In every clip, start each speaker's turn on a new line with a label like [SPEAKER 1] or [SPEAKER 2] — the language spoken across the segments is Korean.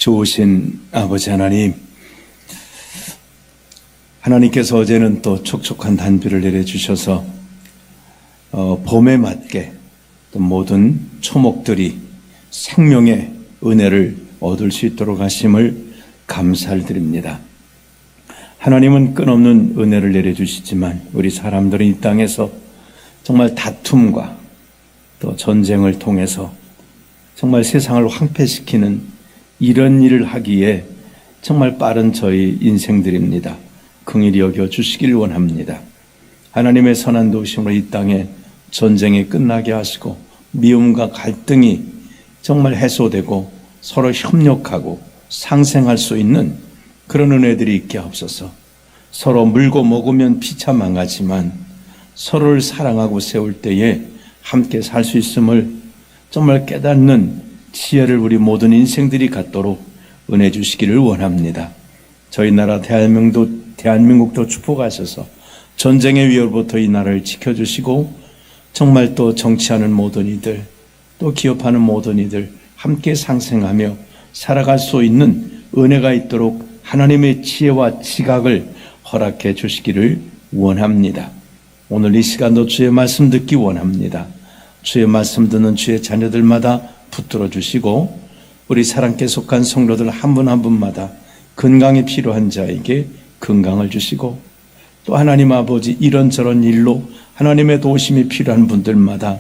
[SPEAKER 1] 좋으신 아버지 하나님, 하나님께서 어제는 또 촉촉한 단비를 내려주셔서 봄에 맞게 또 모든 초목들이 생명의 은혜를 얻을 수 있도록 하심을 감사를 드립니다. 하나님은 끝없는 은혜를 내려주시지만 우리 사람들은 이 땅에서 정말 다툼과 또 전쟁을 통해서 정말 세상을 황폐시키는 이런 일을 하기에 정말 빠른 저희 인생들입니다. 긍휼히 여겨 주시길 원합니다. 하나님의 선한 도우심으로 이 땅에 전쟁이 끝나게 하시고 미움과 갈등이 정말 해소되고 서로 협력하고 상생할 수 있는 그런 은혜들이 있게 하옵소서. 서로 물고 먹으면 피차 망하지만 서로를 사랑하고 세울 때에 함께 살 수 있음을 정말 깨닫는 지혜를 우리 모든 인생들이 갖도록 은혜 주시기를 원합니다. 저희 나라 대한민국도 축복하셔서 전쟁의 위협부터 이 나라를 지켜주시고 정말 또 정치하는 모든 이들 또 기업하는 모든 이들 함께 상생하며 살아갈 수 있는 은혜가 있도록 하나님의 지혜와 지각을 허락해 주시기를 원합니다. 오늘 이 시간도 주의 말씀 듣기 원합니다. 주의 말씀 듣는 주의 자녀들마다 붙들어 주시고 우리 사랑께 속한 성도들 한 분 한 분마다 건강이 필요한 자에게 건강을 주시고 또 하나님 아버지 이런저런 일로 하나님의 도우심이 필요한 분들마다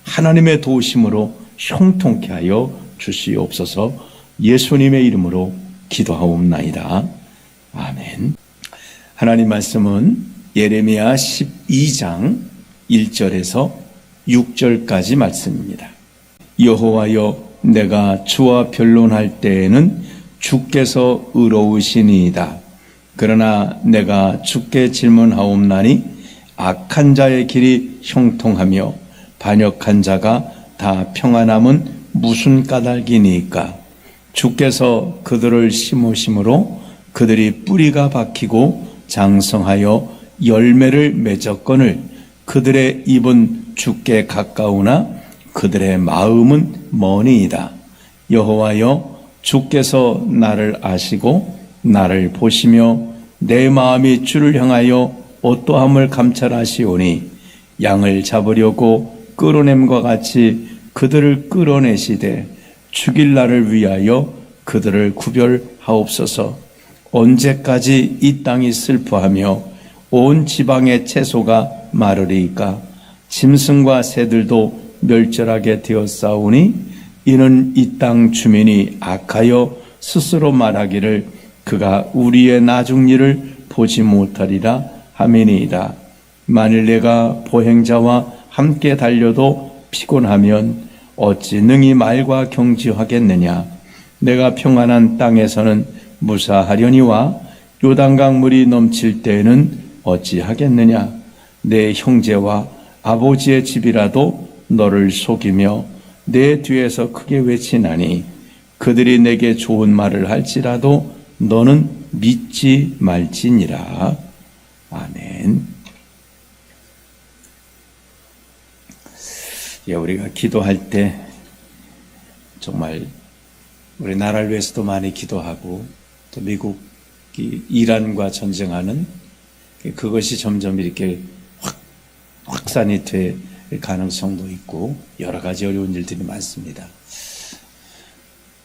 [SPEAKER 1] 하나님의 도우심으로 형통케 하여 주시옵소서. 예수님의 이름으로 기도하옵나이다. 아멘. 하나님 말씀은 예레미야 12장 1절에서 6절까지 말씀입니다. 여호와여, 내가 주와 변론할 때에는 주께서 의로우시니이다. 그러나 내가 주께 질문하옵나니 악한 자의 길이 형통하며 반역한 자가 다 평안함은 무슨 까닭이니까? 주께서 그들을 심으심으로 그들이 뿌리가 박히고 장성하여 열매를 맺었거늘 그들의 입은 주께 가까우나 그들의 마음은 머니이다. 여호와여, 주께서 나를 아시고 나를 보시며 내 마음이 주를 향하여 어떠함을 감찰하시오니 양을 잡으려고 끌어냄과 같이 그들을 끌어내시되 죽일 날을 위하여 그들을 구별하옵소서. 언제까지 이 땅이 슬퍼하며 온 지방의 채소가 마르리이까? 짐승과 새들도 멸절하게 되었사오니 이는 이 땅 주민이 악하여 스스로 말하기를 그가 우리의 나중 일을 보지 못하리라 하매니이다. 만일 내가 보행자와 함께 달려도 피곤하면 어찌 능히 말과 경주하겠느냐? 내가 평안한 땅에서는 무사하려니와 요단강 물이 넘칠 때에는 어찌하겠느냐? 내 형제와 아버지의 집이라도 너를 속이며 내 뒤에서 크게 외치나니 그들이 내게 좋은 말을 할지라도 너는 믿지 말지니라. 아멘. 우리가 기도할 때 정말 우리 나라를 위해서도 많이 기도하고 또 미국이 이란과 전쟁하는 그것이 점점 이렇게 확산이 될 가능성도 있고 여러 가지 어려운 일들이 많습니다.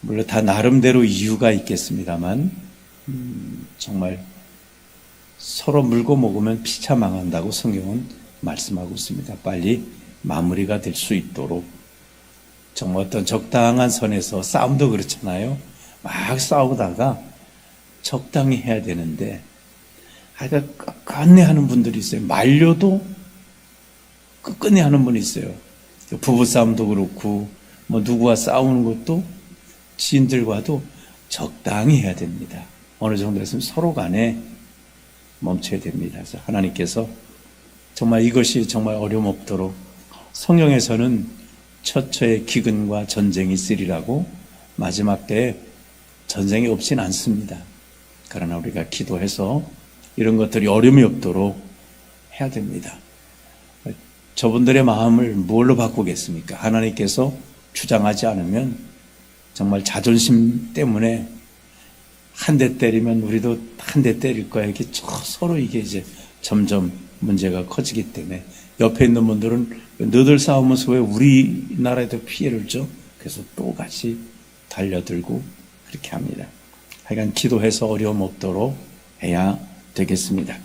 [SPEAKER 1] 물론 다 나름대로 이유가 있겠습니다만 정말 서로 물고 먹으면 피차 망한다고 성경은 말씀하고 있습니다. 빨리 마무리가 될 수 있도록 정말 어떤 적당한 선에서 싸움도 그렇잖아요. 막 싸우다가 적당히 해야 되는데 끝끝내 하는 분들이 있어요. 말려도 끝끝내 하는 분이 있어요. 부부싸움도 그렇고 누구와 싸우는 것도 지인들과도 적당히 해야 됩니다. 어느 정도 했으면 서로 간에 멈춰야 됩니다. 그래서 하나님께서 정말 이것이 정말 어려움 없도록 성경에서는 처처에 기근과 전쟁이 있으리라고 마지막 때에 전쟁이 없진 않습니다. 그러나 우리가 기도해서 이런 것들이 어려움이 없도록 해야 됩니다. 저분들의 마음을 뭘로 바꾸겠습니까? 하나님께서 주장하지 않으면 정말 자존심 때문에 한 대 때리면 우리도 한 대 때릴 거야. 이렇게 서로 이게 이제 점점 문제가 커지기 때문에 옆에 있는 분들은 너들 싸우면서 왜 우리나라에도 피해를 줘? 그래서 또 같이 달려들고 그렇게 합니다. 하여간 기도해서 어려움 없도록 해야 되겠습니다.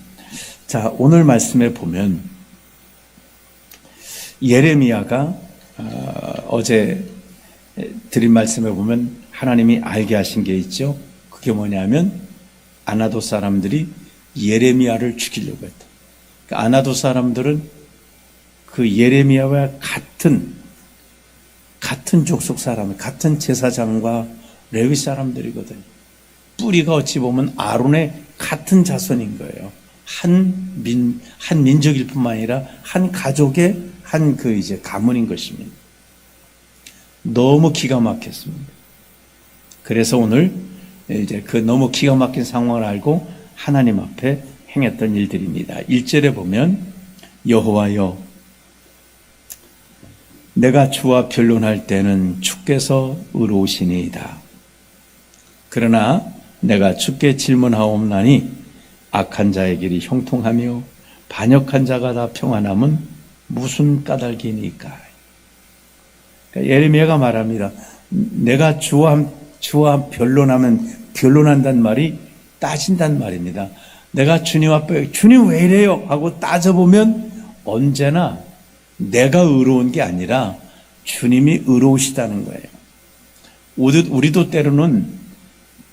[SPEAKER 1] 자, 오늘 말씀에 보면 예레미야가 어제 드린 말씀에 보면 하나님이 알게 하신 게 있죠. 그게 뭐냐면 아나도 사람들이 예레미야를 죽이려고 했다. 그러니까 아나도 사람들은 그 예레미야와 같은 족속 사람, 같은 제사장과 레위 사람들이거든요. 뿌리가 어찌 보면 아론의 같은 자손인 거예요. 한 민족일 뿐만 아니라 한 가족의 이제 가문인 것입니다. 너무 기가 막혔습니다. 그래서 오늘 이제 그 너무 기가 막힌 상황을 알고 하나님 앞에 행했던 일들입니다. 1절에 보면 여호와여 내가 주와 변론할 때는 주께서 의로우시니이다. 그러나 내가 주께 질문하옵나니 악한 자의 길이 형통하며 반역한 자가 다 평안함은 무슨 까닭이니까. 그러니까 예레미야가 말합니다. 내가 주와 변론한다는 말이 따진단 말입니다. 내가 주님 앞에 주님 왜 이래요? 하고 따져보면 언제나 내가 의로운 게 아니라 주님이 의로우시다는 거예요. 우리도 때로는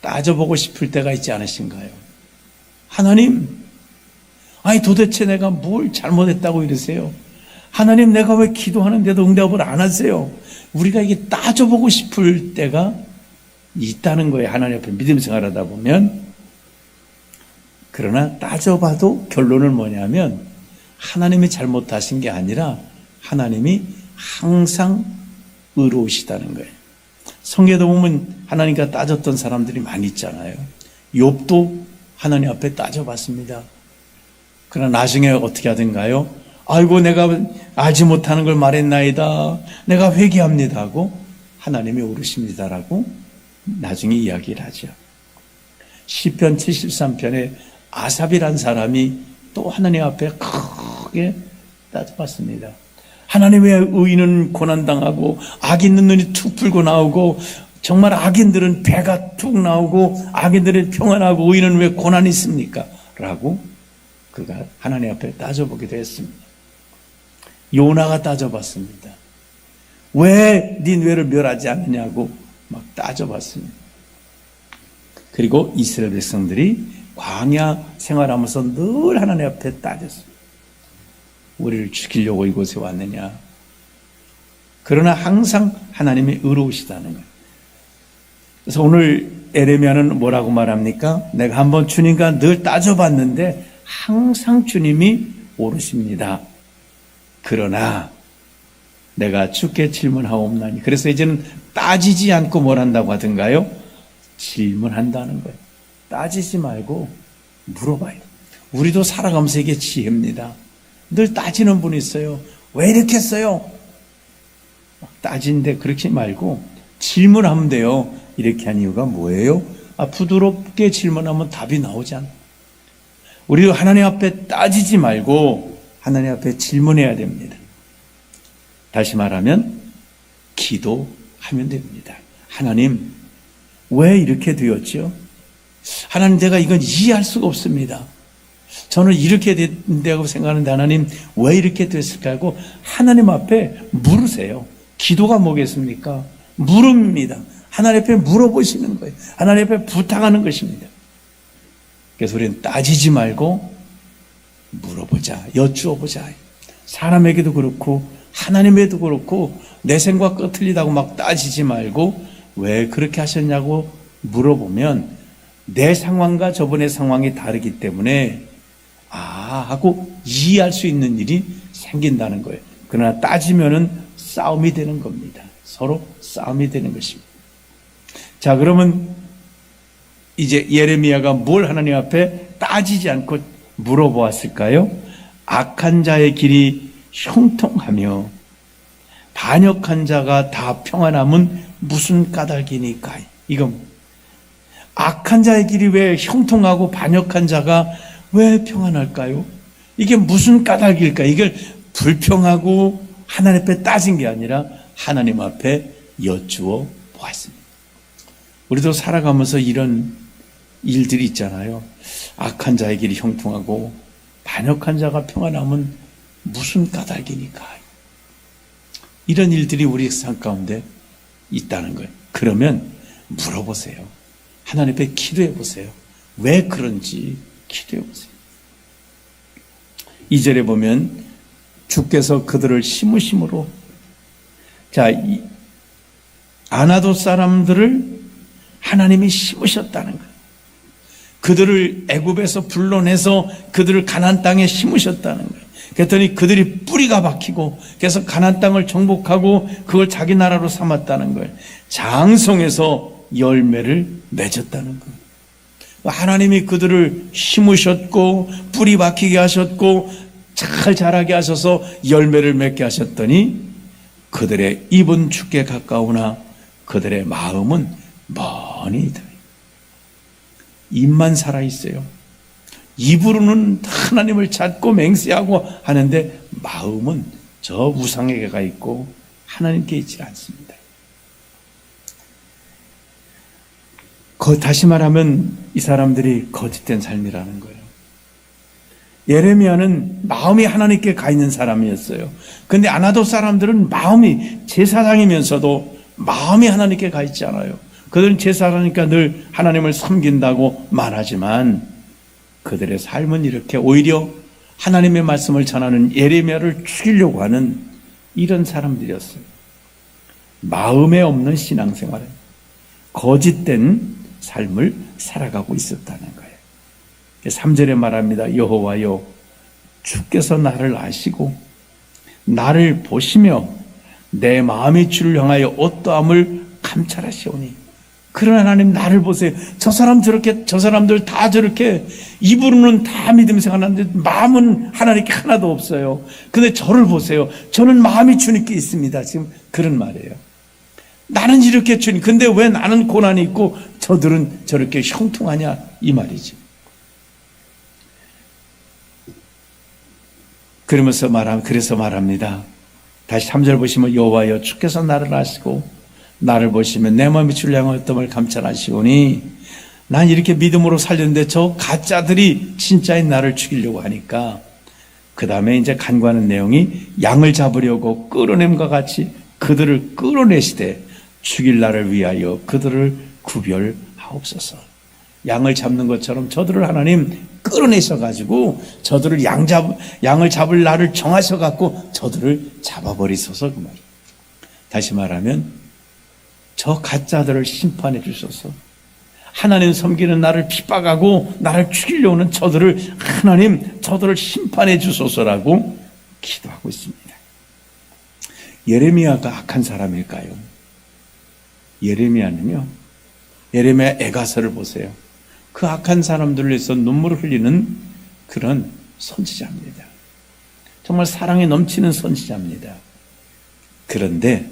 [SPEAKER 1] 따져보고 싶을 때가 있지 않으신가요? 하나님, 아니 도대체 내가 뭘 잘못했다고 이러세요? 하나님, 내가 왜 기도하는데도 응답을 안 하세요? 우리가 이게 따져보고 싶을 때가 있다는 거예요. 하나님 앞에 믿음 생활하다 보면. 그러나 따져봐도 결론은 뭐냐면 하나님이 잘못하신 게 아니라 하나님이 항상 의로우시다는 거예요. 성경에도 보면 하나님과 따졌던 사람들이 많이 있잖아요. 욥도 하나님 앞에 따져봤습니다. 그러나 나중에 어떻게 하던가요? 아이고 내가 알지 못하는 걸 말했나이다. 내가 회개합니다 하고 하나님이 오르십니다라고 나중에 이야기를 하죠. 시편 73편에 아삽이란 사람이 또 하나님 앞에 크게 따져봤습니다. 하나님 왜 의인은 고난당하고 악인은 눈이 툭 불고 나오고 정말 악인들은 배가 툭 나오고 악인들은 평안하고 의인은 왜 고난이 있습니까? 라고 그가 하나님 앞에 따져보기도 했습니다. 요나가 따져봤습니다. 왜 니느웨를 멸하지 않느냐고 막 따져봤습니다. 그리고 이스라엘 백성들이 광야 생활하면서 늘 하나님 앞에 따졌습니다. 우리를 죽이려고 이곳에 왔느냐. 그러나 항상 하나님이 의로우시다는 거예요. 그래서 오늘 예레미야는 뭐라고 말합니까? 내가 한번 주님과 늘 따져봤는데 항상 주님이 오르십니다. 그러나 내가 주께 질문하옵나니. 그래서 이제는 따지지 않고 뭘 한다고 하던가요? 질문한다는 거예요. 따지지 말고 물어봐요. 우리도 살아가면서 이게 지혜입니다. 늘 따지는 분이 있어요. 왜 이렇게 했어요? 따지는데 그렇게 말고 질문하면 돼요. 이렇게 한 이유가 뭐예요? 부드럽게 질문하면 답이 나오잖아. 우리도 하나님 앞에 따지지 말고 하나님 앞에 질문해야 됩니다. 다시 말하면 기도하면 됩니다. 하나님, 왜 이렇게 되었죠? 하나님, 제가 이건 이해할 수가 없습니다. 저는 이렇게 된다고 생각하는데 하나님 왜 이렇게 됐을까 하고 하나님 앞에 물으세요. 기도가 뭐겠습니까? 물음입니다. 하나님 앞에 물어보시는 거예요. 하나님 앞에 부탁하는 것입니다. 그래서 우리는 따지지 말고 물어보자, 여쭈어보자. 사람에게도 그렇고 하나님에도 그렇고 내 생각 틀리다고 막 따지지 말고 왜 그렇게 하셨냐고 물어보면 내 상황과 저분의 상황이 다르기 때문에 하고 이해할 수 있는 일이 생긴다는 거예요. 그러나 따지면은 싸움이 되는 겁니다. 서로 싸움이 되는 것입니다. 자, 그러면 이제 예레미야가 뭘 하나님 앞에 따지지 않고 물어보았을까요? 악한 자의 길이 형통하며 반역한 자가 다 평안함은 무슨 까닭이니까? 이건 악한 자의 길이 왜 형통하고 반역한 자가 왜 평안할까요? 이게 무슨 까닭일까? 이걸 불평하고 하나님 앞에 따진 게 아니라 하나님 앞에 여쭈어 보았습니다. 우리도 살아가면서 이런 일들이 있잖아요. 악한 자의 길이 형통하고 반역한 자가 평안하면 무슨 까닭이니까. 이런 일들이 우리 삶 가운데 있다는 거예요. 그러면 물어보세요. 하나님 앞에 기도해 보세요. 왜 그런지 기도해 보세요. 2절에 보면 주께서 그들을 심으심으로, 자, 아나돗 사람들을 하나님이 심으셨다는 거예요. 그들을 애굽에서 불러내서 그들을 가나안 땅에 심으셨다는 거예요. 그랬더니 그들이 뿌리가 박히고 그래서 가나안 땅을 정복하고 그걸 자기 나라로 삼았다는 거예요. 장성해서 열매를 맺었다는 거예요. 하나님이 그들을 심으셨고 뿌리 박히게 하셨고 잘 자라게 하셔서 열매를 맺게 하셨더니 그들의 입은 주께 가까우나 그들의 마음은 멀리 있다. 입만 살아있어요. 입으로는 하나님을 찾고 맹세하고 하는데 마음은 저 우상에게 가 있고 하나님께 있지 않습니다. 다시 말하면 이 사람들이 거짓된 삶이라는 거예요. 예레미야는 마음이 하나님께 가 있는 사람이었어요. 그런데 아나돗 사람들은 마음이 제사장이면서도 마음이 하나님께 가 있지 않아요. 그들은 제사장이니까 늘 하나님을 섬긴다고 말하지만 그들의 삶은 이렇게 오히려 하나님의 말씀을 전하는 예레미야를 죽이려고 하는 이런 사람들이었어요. 마음에 없는 신앙생활은 거짓된 삶을 살아가고 있었다는 거예요. 3절에 말합니다. 여호와여 주께서 나를 아시고 나를 보시며 내 마음의 주를 향하여 어떠함을 감찰하시오니. 그러나 하나님 나를 보세요. 저 사람들 다 저렇게 입으로는 다 믿음 생활하는데 마음은 하나님께 하나도 없어요. 근데 저를 보세요. 저는 마음이 주님께 있습니다. 지금 그런 말이에요. 나는 이렇게 주님, 근데 왜 나는 고난이 있고 저들은 저렇게 형통하냐 이 말이죠. 그래서 말합니다. 다시 3절 보시면 여호와여 주께서 나를 아시고 나를 보시면 내 마음이 주를 향하여 어떠함을 감찰하시오니. 난 이렇게 믿음으로 살렸는데 저 가짜들이 진짜인 나를 죽이려고 하니까 그 다음에 이제 간구하는 내용이 양을 잡으려고 끌어냄과 같이 그들을 끌어내시되 죽일 날을 위하여 그들을 구별하옵소서. 양을 잡는 것처럼 저들을 하나님 끌어내셔가지고 저들을 양을 잡을 날을 정하셔갖고 저들을 잡아버리소서 그 말이에요. 다시 말하면 저 가짜들을 심판해 주소서. 하나님 섬기는 나를 핍박하고 나를 죽이려고 하는 저들을 심판해 주소서라고 기도하고 있습니다. 예레미야가 악한 사람일까요? 예레미야 에가서를 보세요. 그 악한 사람들을 위해서 눈물을 흘리는 그런 선지자입니다. 정말 사랑에 넘치는 선지자입니다. 그런데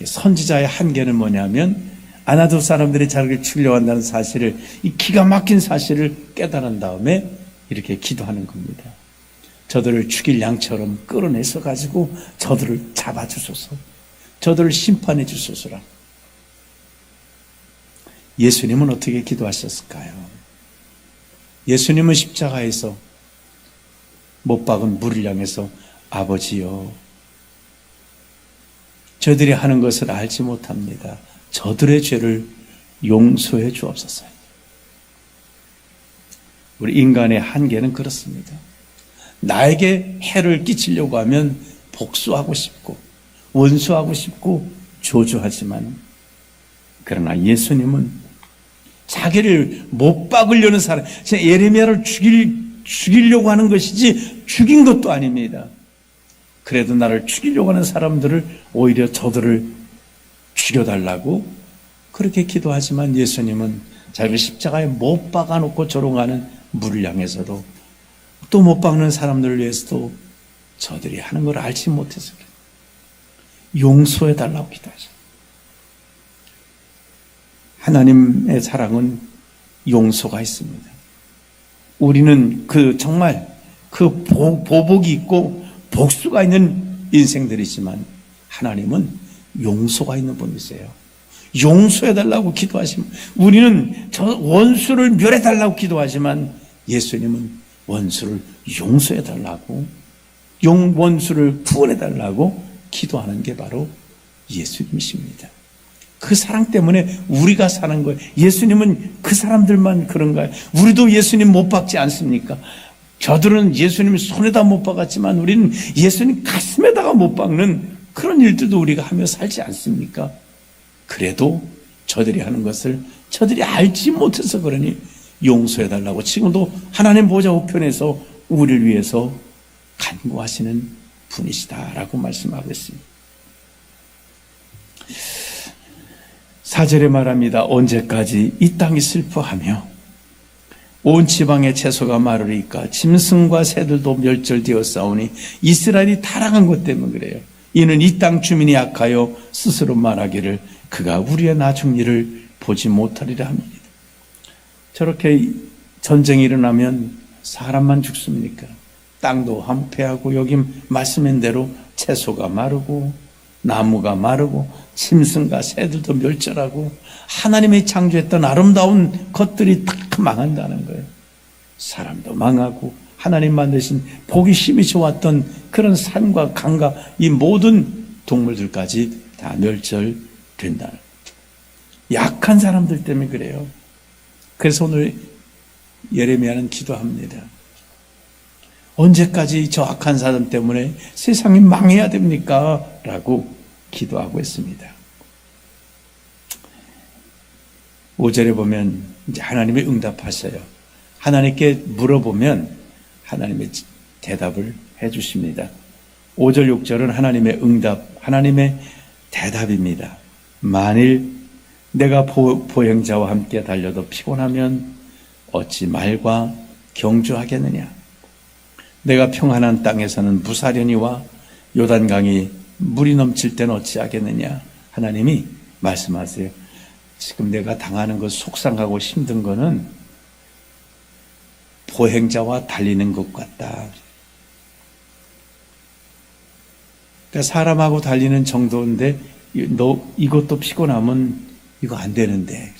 [SPEAKER 1] 선지자의 한계는 뭐냐면 아나돗 사람들이 자기를 죽이려고 한다는 사실을, 이 기가 막힌 사실을 깨달은 다음에 이렇게 기도하는 겁니다. 저들을 죽일 양처럼 끌어내서 가지고 저들을 잡아주소서, 저들을 심판해 주소서라. 예수님은 어떻게 기도하셨을까요? 예수님은 십자가에서 못 박은 물을 향해서 아버지여 저들이 하는 것을 알지 못합니다. 저들의 죄를 용서해 주옵소서. 우리 인간의 한계는 그렇습니다. 나에게 해를 끼치려고 하면 복수하고 싶고 원수하고 싶고 조주하지만, 그러나 예수님은 자기를 못 박으려는 사람, 예레미야를 죽이려고 하는 것이지 죽인 것도 아닙니다. 그래도 나를 죽이려고 하는 사람들을 오히려 저들을 죽여달라고 그렇게 기도하지만 예수님은 자기를 십자가에 못 박아놓고 조롱하는 물을 향해서도 또 못 박는 사람들을 위해서도 저들이 하는 걸 알지 못해서 용서해달라고 기도하죠. 하나님의 사랑은 용서가 있습니다. 우리는 정말 보복이 있고 복수가 있는 인생들이지만 하나님은 용서가 있는 분이세요. 용서해달라고 기도하시면, 우리는 저 원수를 멸해달라고 기도하지만 예수님은 원수를 용서해달라고, 원수를 구원해달라고 기도하는 게 바로 예수님이십니다. 그 사랑 때문에 우리가 사는 거예요. 예수님은 그 사람들만 그런가요? 우리도 예수님 못 박지 않습니까? 저들은 예수님을 손에다 못 박았지만 우리는 예수님 가슴에다가 못 박는 그런 일들도 우리가 하며 살지 않습니까? 그래도 저들이 하는 것을 저들이 알지 못해서 그러니 용서해달라고 지금도 하나님 보좌 우편에서 우리를 위해서 간구하시는 분이시다라고 말씀하고 있습니다. 4절에 말합니다. 언제까지 이 땅이 슬퍼하며 온 지방의 채소가 마르리까? 짐승과 새들도 멸절되어 싸우니 이스라엘이 타락한 것 때문에 그래요. 이는 이 땅 주민이 약하여 스스로 말하기를 그가 우리의 나중 일을 보지 못하리라 합니다. 저렇게 전쟁이 일어나면 사람만 죽습니까? 땅도 황폐하고 여기 말씀인 대로 채소가 마르고 나무가 마르고 짐승과 새들도 멸절하고 하나님이 창조했던 아름다운 것들이 다 망한다는 거예요. 사람도 망하고 하나님 만드신 보기 심히 좋았던 그런 산과 강과 이 모든 동물들까지 다 멸절된다는 거예요. 약한 사람들 때문에 그래요. 그래서 오늘 예레미야는 기도합니다. 언제까지 저 악한 사람 때문에 세상이 망해야 됩니까? 라고 기도하고 있습니다. 5절에 보면 이제 하나님이 응답하셔요. 하나님께 물어보면 하나님의 대답을 해 주십니다. 5절, 6절은 하나님의 응답, 하나님의 대답입니다. 만일 내가 보행자와 함께 달려도 피곤하면 어찌 말과 경주하겠느냐? 내가 평안한 땅에서는 무사련이와 요단강이 물이 넘칠 때는 어찌하겠느냐? 하나님이 말씀하세요. 지금 내가 당하는 것, 속상하고 힘든 거는 보행자와 달리는 것 같다. 그러니까 사람하고 달리는 정도인데 너 이것도 피곤하면 이거 안 되는데.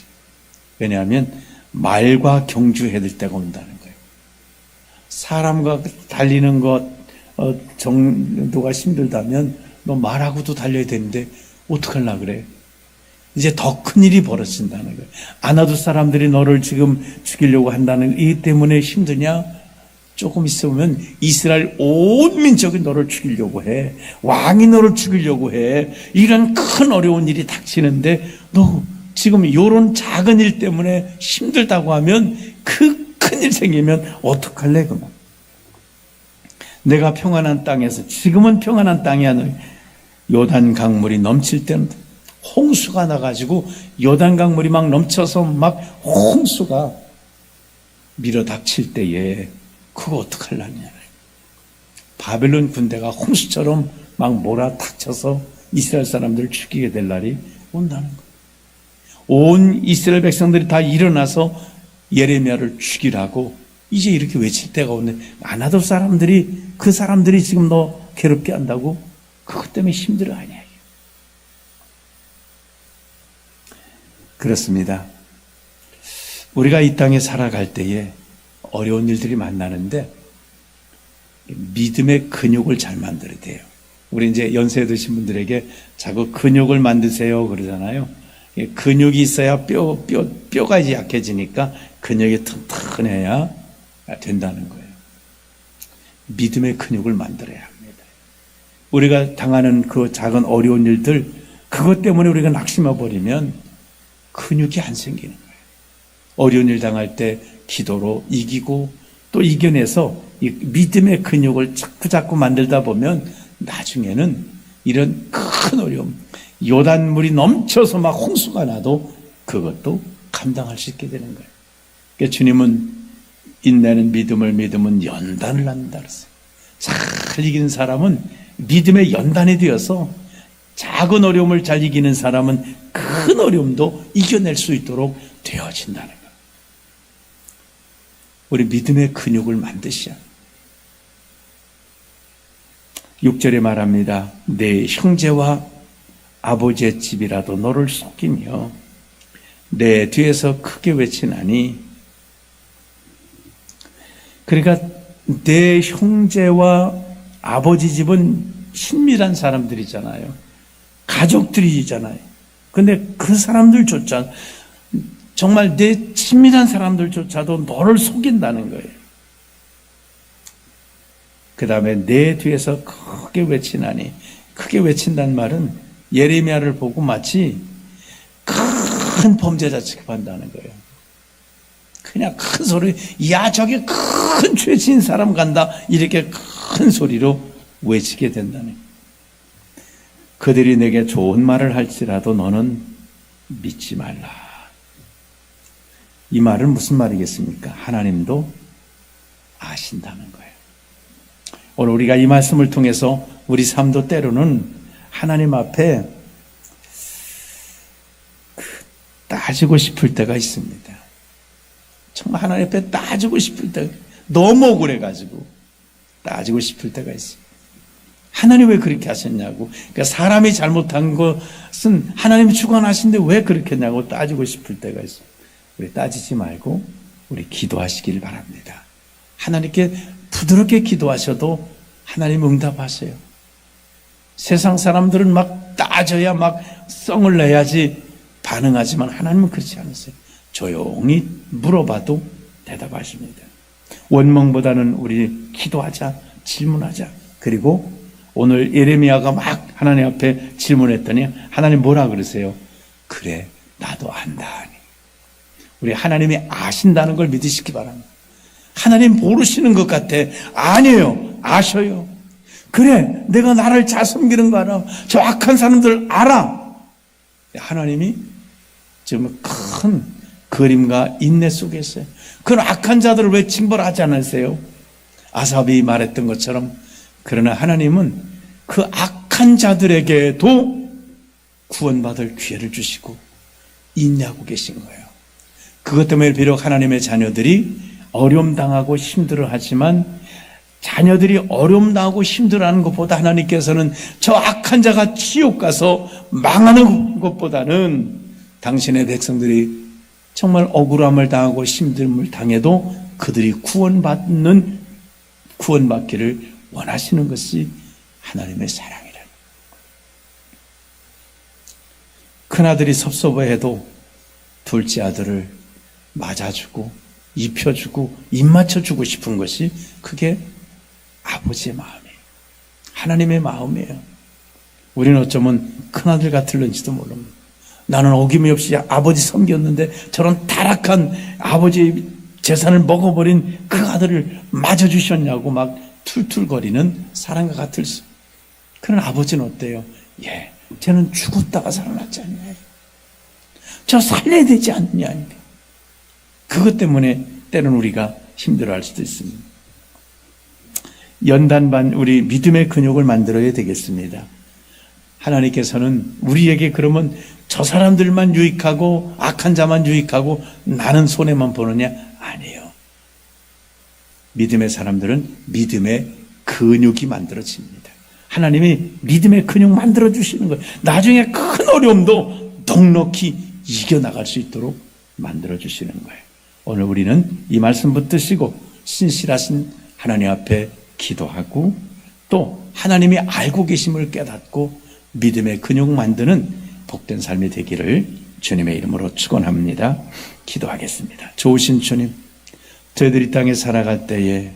[SPEAKER 1] 왜냐하면 말과 경주해야 될 때가 온다는 거예요. 사람과 달리는 것 정도가 힘들다면 너 말하고도 달려야 되는데 어떡하려고 그래? 이제 더 큰 일이 벌어진다는 거예요. 아나도 사람들이 너를 지금 죽이려고 한다는 이 때문에 힘드냐? 조금 있으면 이스라엘 온 민족이 너를 죽이려고 해. 왕이 너를 죽이려고 해. 이런 큰 어려운 일이 닥치는데 너 지금 이런 작은 일 때문에 힘들다고 하면 그 큰 일 생기면 어떡할래? 그만. 내가 평안한 땅에서, 지금은 평안한 땅이 아니라 요단 강물이 넘칠 때는 홍수가 나가지고 요단 강물이 막 넘쳐서 막 홍수가 밀어닥칠 때에 그거 어떡하려냐. 바벨론 군대가 홍수처럼 막 몰아닥쳐서 이스라엘 사람들을 죽이게 될 날이 온다는 거예요. 온 이스라엘 백성들이 다 일어나서 예레미야를 죽이라고 이제 이렇게 외칠 때가 오네. 아나도 사람들이, 그 사람들이 지금 너 괴롭게 한다고? 그것 때문에 힘들어하냐. 그렇습니다. 우리가 이 땅에 살아갈 때에 어려운 일들이 만나는데 믿음의 근육을 잘 만들어야 돼요. 우리 이제 연세 드신 분들에게 자꾸 근육을 만드세요 그러잖아요. 근육이 있어야 뼈가 이제 약해지니까 근육이 튼튼해야 된다는 거예요. 믿음의 근육을 만들어야 합니다. 우리가 당하는 그 작은 어려운 일들, 그것 때문에 우리가 낙심해 버리면 근육이 안 생기는 거예요. 어려운 일 당할 때 기도로 이기고 또 이겨내서 이 믿음의 근육을 자꾸 만들다 보면 나중에는 이런 큰 어려움, 요단물이 넘쳐서 막 홍수가 나도 그것도 감당할 수 있게 되는 거예요. 그러니까 주님은 인내는 믿음은 연단을 낳는다 그랬어요. 잘 이기는 사람은 믿음의 연단이 되어서 작은 어려움을 잘 이기는 사람은 큰 어려움도 이겨낼 수 있도록 되어진다는 거예요. 우리 믿음의 근육을 만드셔. 6절에 말합니다. 내 형제와 아버지의 집이라도 너를 속이며 내 뒤에서 크게 외치나니, 그러니까 내 형제와 아버지 집은 친밀한 사람들이잖아요. 가족들이잖아요. 근데 그 사람들조차, 정말 내 친밀한 사람들조차도 너를 속인다는 거예요. 그 다음에 내 뒤에서 크게 외치나니, 크게 외친다는 말은 예레미야를 보고 마치 큰 범죄자 취급한다는 거예요. 그냥 큰 소리, 야 저기 큰 죄 지은 사람 간다, 이렇게 큰 소리로 외치게 된다는 거예요. 그들이 내게 좋은 말을 할지라도 너는 믿지 말라. 이 말은 무슨 말이겠습니까? 하나님도 아신다는 거예요. 오늘 우리가 이 말씀을 통해서 우리 삶도 때로는 하나님 앞에 따지고 싶을 때가 있습니다. 정말 하나님 앞에 따지고 싶을 때, 너무 억울해가지고 따지고 싶을 때가 있어요. 하나님 왜 그렇게 하셨냐고. 그러니까 사람이 잘못한 것은 하나님이 주관하신데 왜 그렇게 했냐고 따지고 싶을 때가 있어요. 우리 따지지 말고 우리 기도하시길 바랍니다. 하나님께 부드럽게 기도하셔도 하나님 응답하세요. 세상 사람들은 막 따져야 막 썽을 내야지 반응하지만 하나님은 그렇지 않으세요. 조용히 물어봐도 대답하십니다. 원망보다는 우리 기도하자, 질문하자. 그리고 오늘 예레미야가 막 하나님 앞에 질문했더니 하나님 뭐라 그러세요? 그래, 나도 안다. 우리 하나님이 아신다는 걸 믿으시기 바랍니다. 하나님 모르시는 것 같아. 아니에요. 아셔요. 그래, 내가 나를 잘 섬기는 거 알아. 저 악한 사람들 알아. 하나님이 지금 큰 그림과 인내 속에 있어요. 그런 악한 자들을 왜 징벌하지 않으세요? 아삽이 말했던 것처럼. 그러나 하나님은 그 악한 자들에게도 구원받을 기회를 주시고 인내하고 계신 거예요. 그것 때문에 비록 하나님의 자녀들이 어려움 당하고 힘들어하지만, 자녀들이 어려움 당하고 힘들어하는 것보다 하나님께서는 저 악한 자가 지옥 가서 망하는 것보다는 당신의 백성들이 정말 억울함을 당하고 힘듦을 당해도 그들이 구원받기를 원하시는 것이 하나님의 사랑이라는. 큰아들이 섭섭해해도 둘째 아들을 맞아주고 입혀주고 입맞춰주고 싶은 것이, 그게 아버지의 마음이에요. 하나님의 마음이에요. 우리는 어쩌면 큰아들 같을는지도 모릅니다. 나는 어김없이 아버지 섬겼는데 저런 타락한 아버지의 재산을 먹어버린 그 아들을 맞아주셨냐고 막 툴툴거리는 사람과 같을 수. 그런 아버지는 어때요? 예, 쟤는 죽었다가 살아났지 않냐. 저 살려야 되지 않느냐. 그것 때문에 때로는 우리가 힘들어할 수도 있습니다. 연단반 우리 믿음의 근육을 만들어야 되겠습니다. 하나님께서는 우리에게 그러면 저 사람들만 유익하고 악한 자만 유익하고 나는 손해만 보느냐? 아니에요. 믿음의 사람들은 믿음의 근육이 만들어집니다. 하나님이 믿음의 근육 만들어주시는 거예요. 나중에 큰 어려움도 넉넉히 이겨나갈 수 있도록 만들어주시는 거예요. 오늘 우리는 이 말씀 붙드시고 신실하신 하나님 앞에 기도하고, 또 하나님이 알고 계심을 깨닫고 믿음의 근육 만드는 복된 삶이 되기를 주님의 이름으로 축원합니다. 기도하겠습니다. 좋으신 주님, 저희들이 땅에 살아갈 때에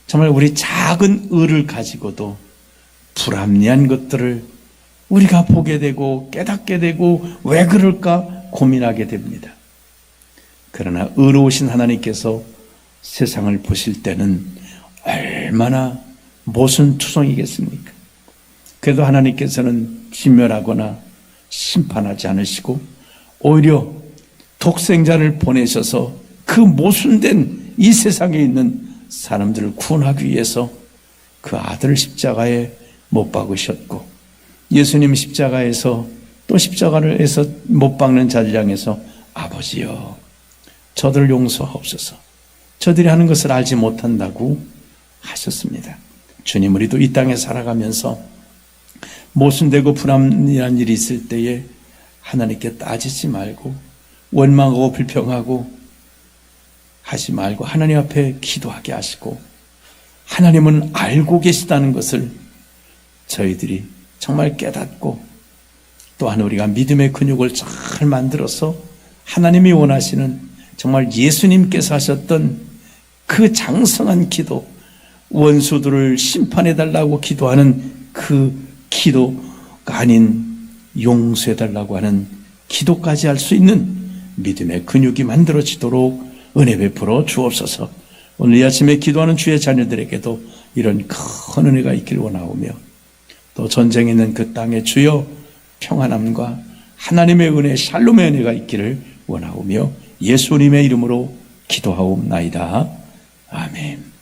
[SPEAKER 1] 정말 우리 작은 의를 가지고도 불합리한 것들을 우리가 보게 되고 깨닫게 되고 왜 그럴까 고민하게 됩니다. 그러나 의로우신 하나님께서 세상을 보실 때는 얼마나 모순투성이겠습니까? 그래도 하나님께서는 진멸하거나 심판하지 않으시고 오히려 독생자를 보내셔서 그 모순된 이 세상에 있는 사람들을 구원하기 위해서 그 아들을 십자가에 못 박으셨고, 예수님 십자가에서 또 십자가를 해서 못 박는 자를 향해서 아버지여 저들을 용서하옵소서, 저들이 하는 것을 알지 못한다고 하셨습니다. 주님, 우리도 이 땅에 살아가면서 모순되고 불합리한 일이 있을 때에 하나님께 따지지 말고 원망하고 불평하고 하지 말고 하나님 앞에 기도하게 하시고, 하나님은 알고 계시다는 것을 저희들이 정말 깨닫고, 또한 우리가 믿음의 근육을 잘 만들어서 하나님이 원하시는, 정말 예수님께서 하셨던 그 장성한 기도, 원수들을 심판해달라고 기도하는 그 기도가 아닌 용서해달라고 하는 기도까지 할 수 있는 믿음의 근육이 만들어지도록 은혜 베풀어 주옵소서. 오늘 이 아침에 기도하는 주의 자녀들에게도 이런 큰 은혜가 있길 원하오며, 또 전쟁에 있는 그 땅에 주여 평안함과 하나님의 은혜, 샬롬의 은혜가 있기를 원하오며 예수님의 이름으로 기도하옵나이다. 아멘.